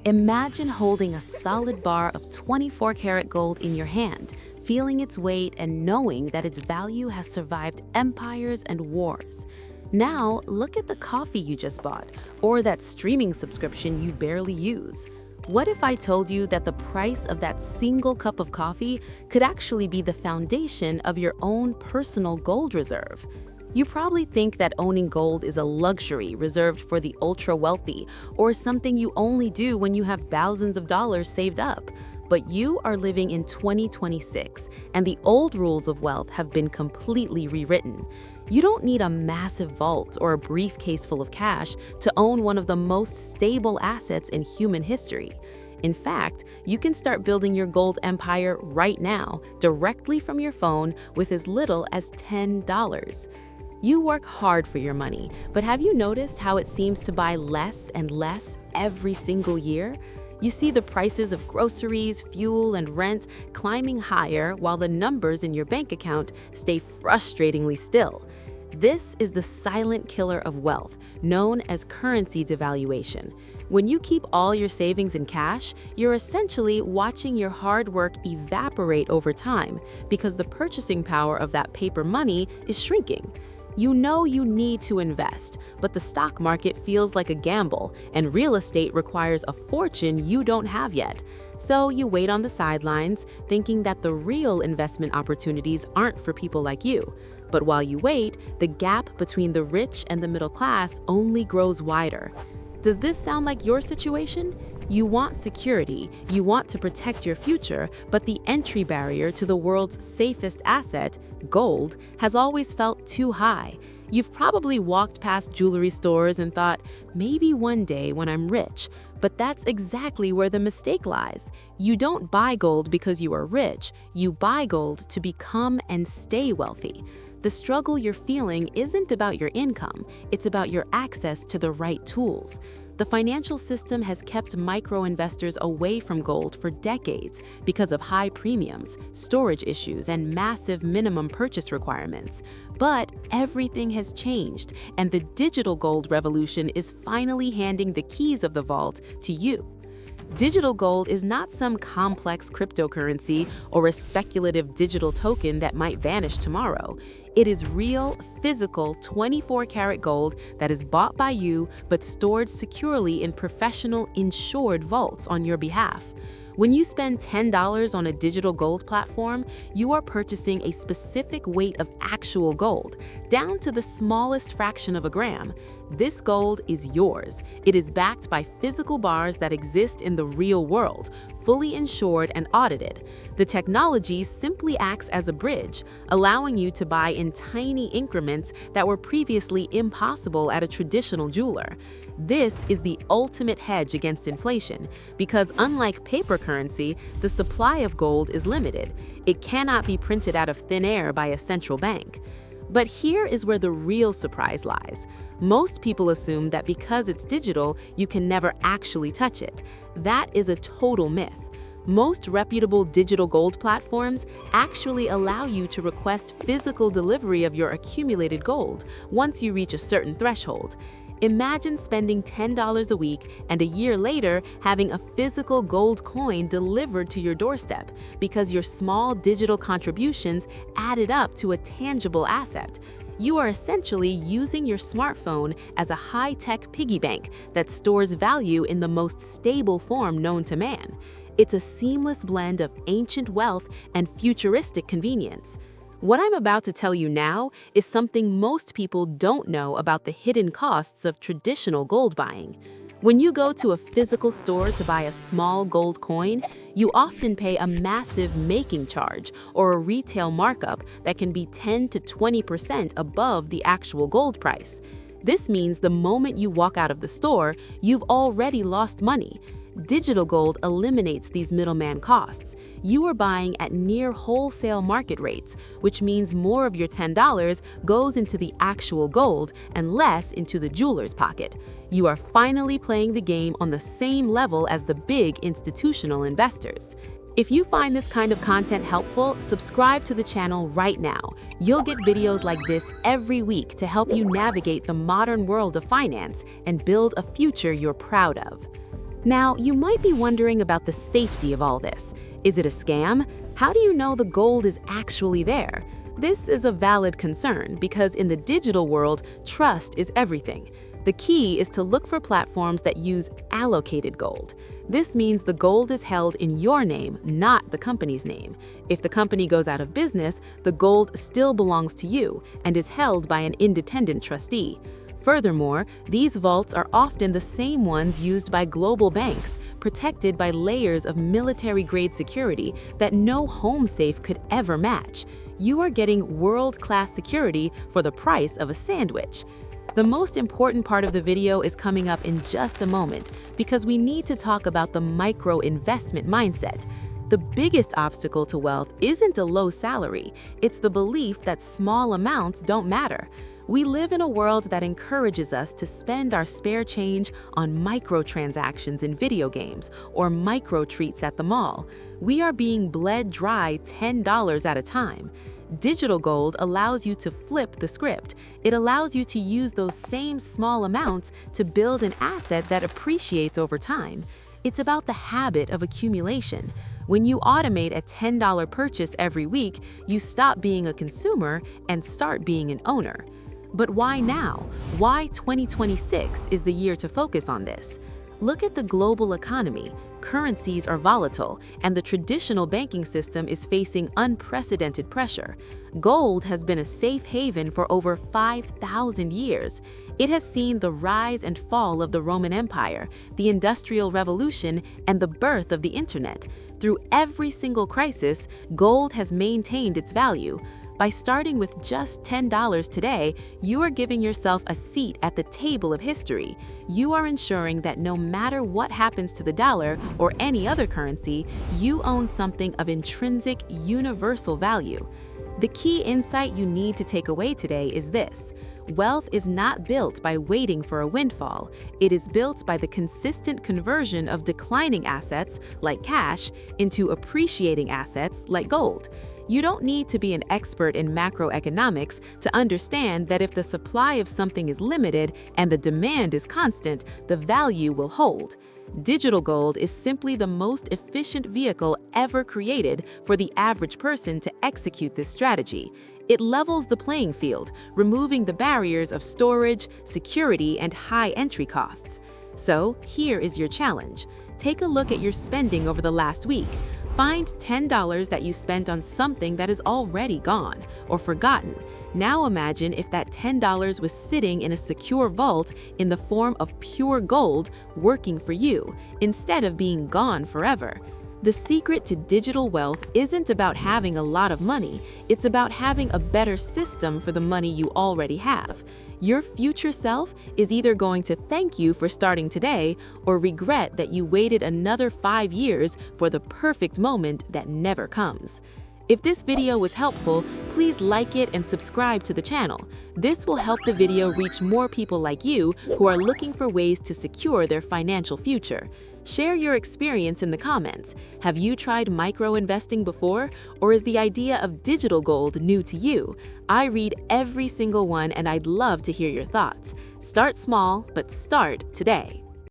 Imagine holding a solid bar of 24-karat gold in your hand, feeling its weight and knowing that its value has survived empires and wars. Now, look at the coffee you just bought, or that streaming subscription you barely use. What if I told you that the price of that single cup of coffee could actually be the foundation of your own personal gold reserve? You probably think that owning gold is a luxury reserved for the ultra-wealthy, or something you only do when you have thousands of dollars saved up. But you are living in 2026, and the old rules of wealth have been completely rewritten. You don't need a massive vault or a briefcase full of cash to own one of the most stable assets in human history. In fact, you can start building your gold empire right now, directly from your phone, with as little as $10. You work hard for your money, but have you noticed how it seems to buy less and less every single year? You see the prices of groceries, fuel, and rent climbing higher while the numbers in your bank account stay frustratingly still. This is the silent killer of wealth, known as currency devaluation. When you keep all your savings in cash, you're essentially watching your hard work evaporate over time because the purchasing power of that paper money is shrinking. You know you need to invest, but the stock market feels like a gamble, and real estate requires a fortune you don't have yet. So you wait on the sidelines, thinking that the real investment opportunities aren't for people like you. But while you wait, the gap between the rich and the middle class only grows wider. Does this sound like your situation? You want security, you want to protect your future, but the entry barrier to the world's safest asset, gold, has always felt too high. You've probably walked past jewelry stores and thought, maybe one day when I'm rich. But that's exactly where the mistake lies. You don't buy gold because you are rich, you buy gold to become and stay wealthy. The struggle you're feeling isn't about your income, it's about your access to the right tools. The financial system has kept micro-investors away from gold for decades because of high premiums, storage issues, and massive minimum purchase requirements. But everything has changed, and the digital gold revolution is finally handing the keys of the vault to you. Digital gold is not some complex cryptocurrency or a speculative digital token that might vanish tomorrow. It is real, physical 24-karat gold that is bought by you but stored securely in professional, insured vaults on your behalf. When you spend $10 on a digital gold platform, you are purchasing a specific weight of actual gold, down to the smallest fraction of a gram. This gold is yours. It is backed by physical bars that exist in the real world, fully insured and audited. The technology simply acts as a bridge, allowing you to buy in tiny increments that were previously impossible at a traditional jeweler. This is the ultimate hedge against inflation, because unlike paper currency, the supply of gold is limited. It cannot be printed out of thin air by a central bank. But here is where the real surprise lies. Most people assume that because it's digital, you can never actually touch it. That is a total myth. Most reputable digital gold platforms actually allow you to request physical delivery of your accumulated gold once you reach a certain threshold. Imagine spending $10 a week and a year later having a physical gold coin delivered to your doorstep because your small digital contributions added up to a tangible asset. You are essentially using your smartphone as a high-tech piggy bank that stores value in the most stable form known to man. It's a seamless blend of ancient wealth and futuristic convenience. What I'm about to tell you now is something most people don't know about the hidden costs of traditional gold buying. When you go to a physical store to buy a small gold coin, you often pay a massive making charge or a retail markup that can be 10 to 20% above the actual gold price. This means the moment you walk out of the store, you've already lost money. Digital gold eliminates these middleman costs. You are buying at near wholesale market rates, which means more of your $10 goes into the actual gold and less into the jeweler's pocket. You are finally playing the game on the same level as the big institutional investors. If you find this kind of content helpful, subscribe to the channel right now. You'll get videos like this every week to help you navigate the modern world of finance and build a future you're proud of. Now, you might be wondering about the safety of all this. Is it a scam? How do you know the gold is actually there? This is a valid concern because in the digital world, trust is everything. The key is to look for platforms that use allocated gold. This means the gold is held in your name, not the company's name. If the company goes out of business, the gold still belongs to you and is held by an independent trustee. Furthermore, these vaults are often the same ones used by global banks, protected by layers of military-grade security that no home safe could ever match. You are getting world-class security for the price of a sandwich. The most important part of the video is coming up in just a moment because we need to talk about the micro-investment mindset. The biggest obstacle to wealth isn't a low salary, it's the belief that small amounts don't matter. We live in a world that encourages us to spend our spare change on microtransactions in video games or micro treats at the mall. We are being bled dry $10 at a time. Digital gold allows you to flip the script. It allows you to use those same small amounts to build an asset that appreciates over time. It's about the habit of accumulation. When you automate a $10 purchase every week, you stop being a consumer and start being an owner. But why now? Why 2026 is the year to focus on this? Look at the global economy. Currencies are volatile, and the traditional banking system is facing unprecedented pressure. Gold has been a safe haven for over 5,000 years. It has seen the rise and fall of the Roman Empire, the Industrial Revolution, and the birth of the Internet. Through every single crisis, gold has maintained its value. By starting with just $10 today, you are giving yourself a seat at the table of history. You are ensuring that no matter what happens to the dollar or any other currency, you own something of intrinsic, universal value. The key insight you need to take away today is this: wealth is not built by waiting for a windfall. It is built by the consistent conversion of declining assets, like cash, into appreciating assets, like gold. You don't need to be an expert in macroeconomics to understand that if the supply of something is limited and the demand is constant, the value will hold. Digital gold is simply the most efficient vehicle ever created for the average person to execute this strategy. It levels the playing field, removing the barriers of storage, security, and high entry costs. So, here is your challenge. Take a look at your spending over the last week. Find $10 that you spent on something that is already gone or forgotten. Now imagine if that $10 was sitting in a secure vault in the form of pure gold working for you, instead of being gone forever. The secret to digital wealth isn't about having a lot of money, it's about having a better system for the money you already have. Your future self is either going to thank you for starting today or regret that you waited another 5 years for the perfect moment that never comes. If this video was helpful, please like it and subscribe to the channel. This will help the video reach more people like you who are looking for ways to secure their financial future. Share your experience in the comments. Have you tried micro-investing before, or is the idea of digital gold new to you? I read every single one and I'd love to hear your thoughts. Start small, but start today.